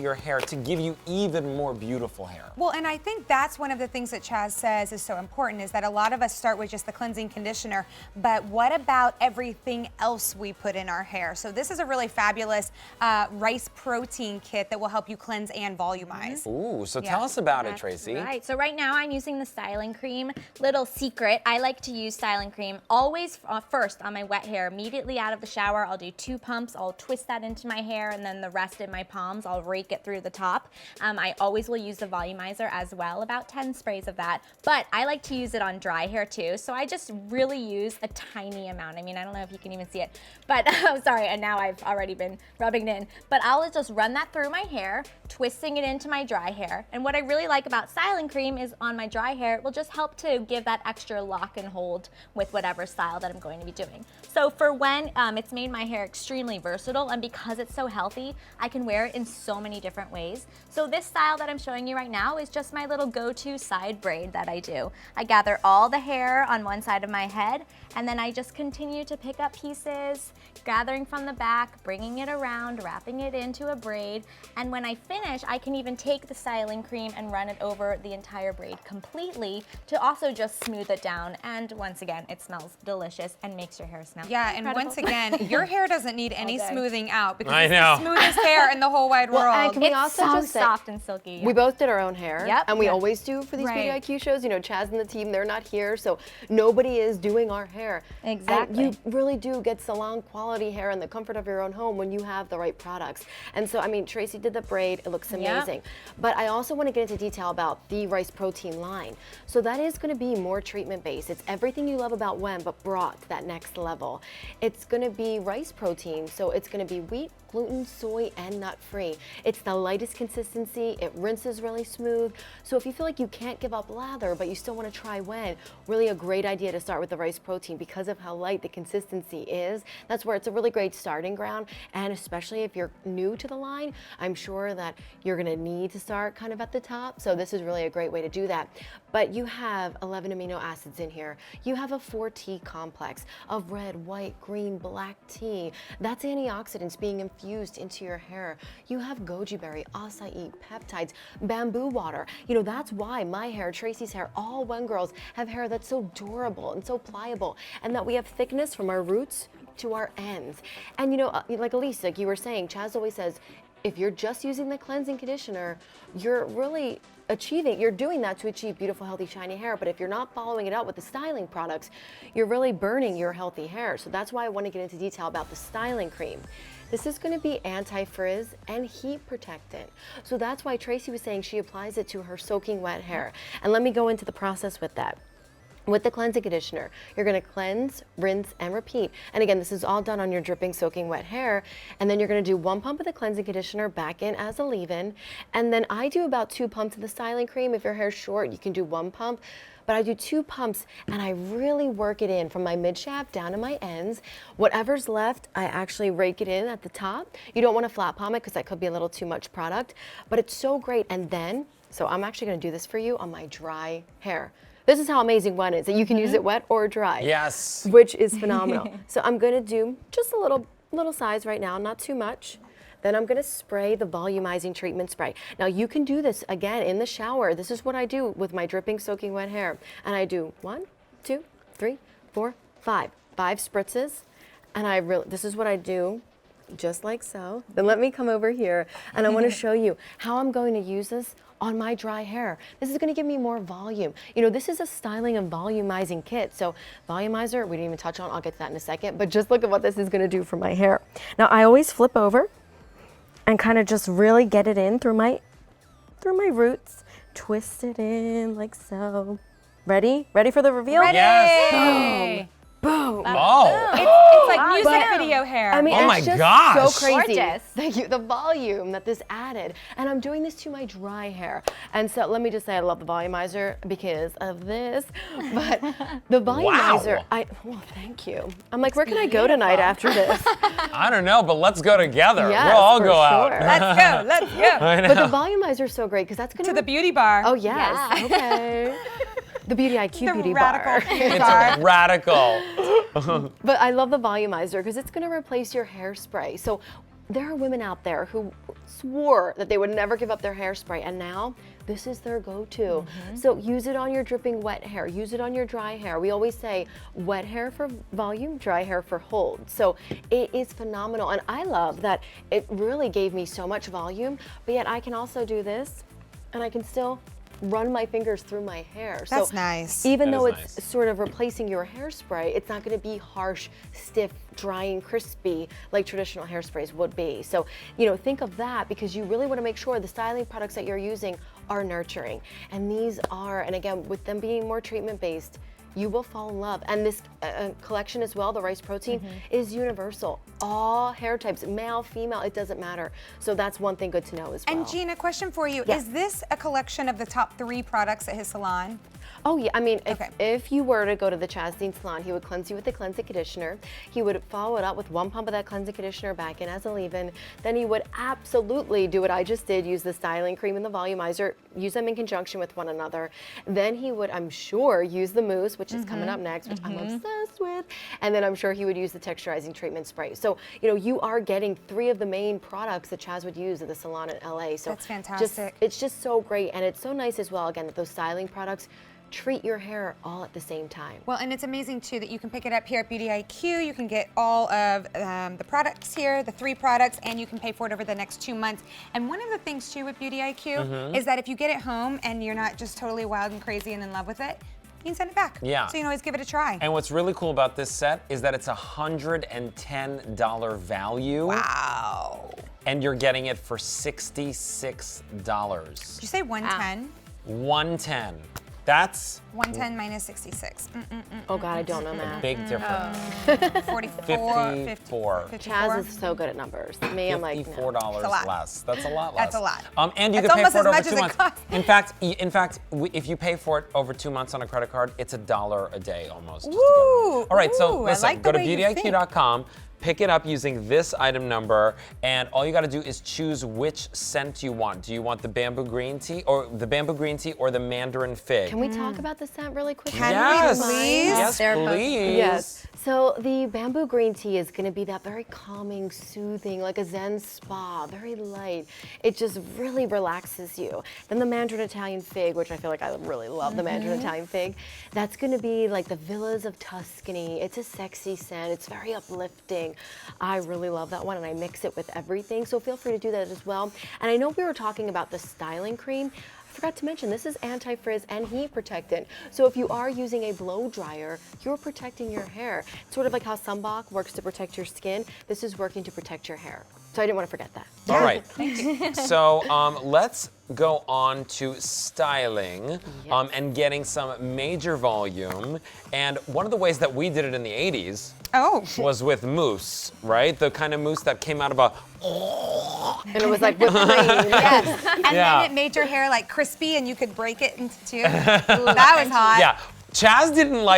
your hair to give you even more beautiful hair. Well, and I think that's one of the things that Chaz says is so important, is that a lot of us start with just the cleansing conditioner, but what about everything else we put in our hair? So this is a really fabulous rice protein kit that will help you cleanse and volumize. Ooh, so tell us about it, Tracy. Right, so right now I'm using the styling cream. Little secret, I like to use styling cream always first on my wet hair. Immediately out of the shower, I'll do 2 pumps, I'll twist that into my hair, and then the rest in my palms, I'll rake it through the top. I always will use the volumizer as well, about 10 sprays of that, but I like to use it on dry hair too, so I just really use a tiny amount. I mean, I don't know if you can even see it, but I'm sorry, and now I've already been rubbing it in, but I'll just run that through my hair, twisting it into my dry hair. And what I really like about styling cream is on my dry hair, it will just help to give that extra lock and hold with whatever style that I'm going to be doing. So for WEN, it's made my hair extremely versatile, and because it's so healthy, I can wear it in so many different ways. So this style that I'm showing you right now is just my little go-to side braid that I do. I gather all the hair on one side of my head, and then I just continue to pick up pieces, gathering from the back, bringing it around, wrapping it into a braid, and when I finish, I can even take the styling cream and run it over the entire braid completely to also just smooth it down. And once again, it smells delicious and makes your hair smell incredible. And once again, your hair doesn't need any smoothing out, because it's know. the smoothest hair in the whole wide world. And can we It's also so just say, soft and silky. we both did our own hair, and we always do for these Beauty Right. IQ shows. You know, Chaz and the team, they're not here, so nobody is doing our hair. Exactly. And you really do get salon quality hair in the comfort of your own home when you have the right products. And so, I mean, Tracy did the braid, it looks amazing. But I also want to get into detail about the rice protein line. So that is going to be more treatment based. It's everything you love about WEN, but brought to that next level. It's going to be rice protein, so it's going to be wheat, gluten, soy, and nut free. It's the lightest consistency, it rinses really smooth. So if you feel like you can't give up lather, but you still want to try WEN, really a great idea to start with the rice protein because of how light the consistency is. That's where it's a really great starting ground, and especially if you're new to the line, I'm sure that you're gonna need to start kind of at the top. So this is really a great way to do that. But you have 11 amino acids in here. You have a 4T complex of red, white, green, black tea. That's antioxidants being infused into your hair. You have goji berry, acai, peptides, bamboo water. You know, that's why my hair, Tracy's hair, all WEN girls have hair that's so durable and so pliable, and that we have thickness from our roots to our ends. And you know, like Elise, like you were saying, Chaz always says, if you're just using the cleansing conditioner, you're really you're doing that to achieve beautiful, healthy, shiny hair. But if you're not following it out with the styling products, you're really burning your healthy hair. So that's why I want to get into detail about the styling cream. This is going to be anti-frizz and heat protectant. So that's why Tracy was saying she applies it to her soaking wet hair. And let me go into the process with that. With the cleansing conditioner, you're going to cleanse, rinse, and repeat. And again, this is all done on your dripping, soaking wet hair. And then you're going to do 1 pump of the cleansing conditioner back in as a leave-in. And then I do about 2 pumps of the styling cream. If your hair's short, you can do 1 pump. But I do 2 pumps, and I really work it in from my mid-shaft down to my ends. Whatever's left, I actually rake it in at the top. You don't want to flat palm it because that could be a little too much product. But it's so great. And then, so I'm actually going to do this for you on my dry hair. This is how amazing WEN is, that you can use it wet or dry. Yes. Which is phenomenal. So I'm gonna do just a little size right now, not too much. Then I'm gonna spray the volumizing treatment spray. Now you can do this again in the shower. This is what I do with my dripping, soaking wet hair. And I do 1, 2, 3, 4, 5. 5 spritzes. And this is what I do, just like so. Then let me come over here, and I wanna show you how I'm going to use this on my dry hair. This is gonna give me more volume. You know, this is a styling and volumizing kit. So volumizer, we didn't even touch on, I'll get to that in a second, but just look at what this is gonna do for my hair. Now I always flip over and kind of just really get it in through my roots, twist it in like so. Ready? Ready for the reveal? Ready! Yes. Boom. Boom. Oh. It's like music video hair. I mean, Oh my it's just gosh. so crazy. Gorgeous. Thank you. The volume that this added. And I'm doing this to my dry hair. And so let me just say I love the volumizer because of this. But the volumizer, Wow. well, thank you. I'm like, where can I go tonight after this? I don't know, but let's go together. Yes, we'll all for go out. sure. Let's go. I know. But the volumizer is so great because that's going To the beauty bar. Oh, yes. Okay. The Beauty IQ The Beauty radical Bar. beauty It's bar. radical. But I love the volumizer because it's going to replace your hairspray. So there are women out there who swore that they would never give up their hairspray, and now this is their go-to. So use it on your dripping wet hair, use it on your dry hair. We always say wet hair for volume, dry hair for hold. So it is phenomenal, and I love that it really gave me so much volume, but yet I can also do this, and I can still run my fingers through my hair. That's so nice. Even That though is it's nice. sort of replacing your hairspray, it's not going to be harsh, stiff, dry, and crispy like traditional hairsprays would be. So, you know, think of that, because you really want to make sure the styling products that you're using are nurturing. And these are, and again, with them being more treatment-based, you will fall in love. And this collection as well, the rice protein, is universal. All hair types, male, female, it doesn't matter. So that's one thing good to know as well. And Gina, question for you. Yeah. Is this a collection of the top 3 products at his salon? Oh yeah, I mean, Okay. if you were to go to the Chaz Dean salon, he would cleanse you with the cleansing conditioner. He would follow it up with 1 pump of that cleansing conditioner back in as a leave-in. Then he would absolutely do what I just did, use the styling cream and the volumizer, use them in conjunction with one another. Then he would, I'm sure, use the mousse, which is coming up next, which I'm obsessed with. And then I'm sure he would use the texturizing treatment spray. So, you know, you are getting 3 of the main products that Chaz would use at the salon in LA. So That's fantastic. it's just so great. And it's so nice as well, again, that those styling products treat your hair all at the same time. Well, and it's amazing too that you can pick it up here at Beauty IQ. You can get all of the products here, the 3 products, and you can pay for it over the next 2 months. And one of the things too with Beauty IQ is that if you get it home and you're not just totally wild and crazy and in love with it, you can send it back. Yeah. So you can always give it a try. And what's really cool about this set is that it's a $110 value. Wow. And you're getting it for $66. Did you say 110? 110. That's 110 minus 66. Oh God, I don't know a math. big difference. 44. 54. 54. Chaz is so good at numbers. Me, I'm like, no. $54 That's a lot. less. That's a lot less. That's a lot. And you That's can pay almost for it as over much 2 as it months. costs. In fact, if you pay for it over 2 months on a credit card, it's $1 a day almost. Just to get Ooh, it. All right, so ooh, I listen, like go the to way you think. beautyiq.com. Pick it up using this item number, and all you got to do is choose which scent you want. Do you want the bamboo green tea or the mandarin fig? Can we talk about the scent really quickly? Can we Yes, please? yes, please. Yes. So the bamboo green tea is going to be that very calming, soothing, like a Zen spa, very light. It just really relaxes you. Then the mandarin Italian fig, which I feel like I really love the mandarin Italian fig. That's going to be like the villas of Tuscany. It's a sexy scent. It's very uplifting. I really love that one, and I mix it with everything. So feel free to do that as well. And I know we were talking about the styling cream. I forgot to mention, this is anti-frizz and heat protectant. So if you are using a blow dryer, you're protecting your hair. It's sort of like how Sunblock works to protect your skin. This is working to protect your hair. So I didn't want to forget that. All right. So let's go on to styling and getting some major volume. And one of the ways that we did it in the 80s was with mousse, right? The kind of mousse that came out of a... And it was like whipped cream. Yes. And Yeah. then it made your hair like crispy and you could break it into 2. That was hot. Yeah. Chaz didn't like